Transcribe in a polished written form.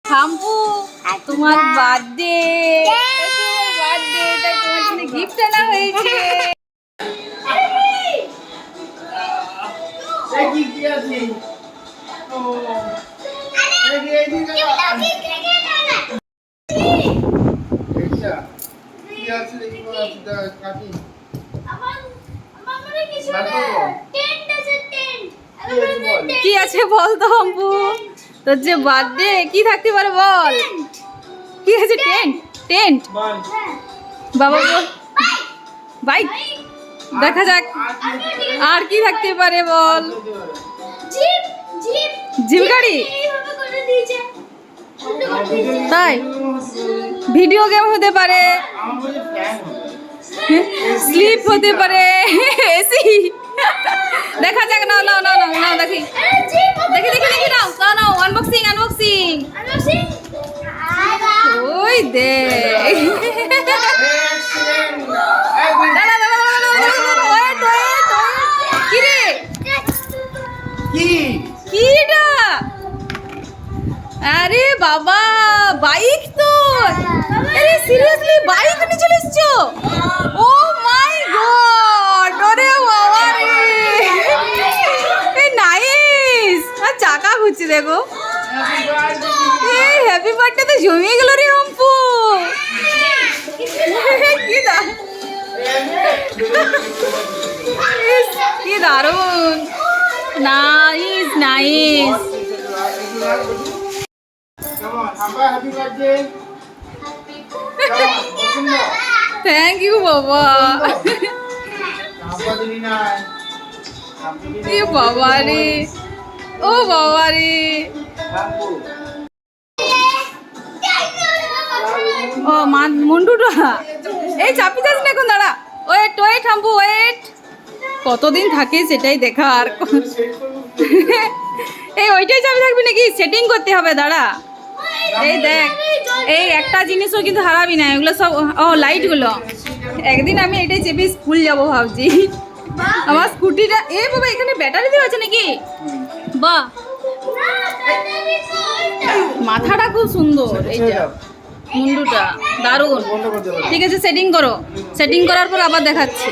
থাম্পু তোমার বার্থডে তাই তোমার জন্য গিফট আনা হয়েছে। কি আছে বল তো থাম্পু, তোর যে বার্থডে কি থাকতে পারে বল? কি আছে? টেন্ট? টেন্ট বাবা বল। বাইক? দেখা যাক আর কি থাকতে পারে বল। জিপ গাড়ি? তাই ভিডিও গেম হতে পারে, স্লিপ হতে পারে, এসি। দেখা যাক, নাও নাও নাও নাও নাও দেখি দেখি দেখি দেখি নাও নাও নাও আনবক্সিং আনবক্সিং। ওই দে কি রে কি এটা? আরে বাবা বাইক তো, আরে সিরিয়াসলি বাইক নিয়ে চলে এসছো? ও মাই গড, ওরে বাবা রে নাইস। আর চাকা ঘুরছে দেখো। এই হ্যাপি বার্থডে তো জমিয়ে গেল রে হম্পু। কি দা কি দারুন, নাইস নাইস। থ্যাংক ইউ বাবা। এ বাবা রে, ও বাবা রে। ও মন্টুটা এই চাপি যাস না এখন, দাঁড়া। Wait wait Thampu wait. কতদিন থাকে সেটাই দেখার। এই ওইটাই চাবি থাকবি নাকি? সেটিং করতে হবে, দাঁড়া। এই দেখ, এই একটা জিনিসও কিন্তু হারাবি না, এগুলো সব। ও লাইটগুলো, একদিন আমি এটাই চেপে স্কুল যাব ভাবছি। আমার স্কুটিটা, এ বাবা এখানে ব্যাটারি দেওয়া আছে নাকি? বাহ, মাথাটা খুব সুন্দর, এইটা মুন্ডুটা দারুণ। ঠিক আছে সেটিং করো, সেটিং করার পর আবার দেখাচ্ছি।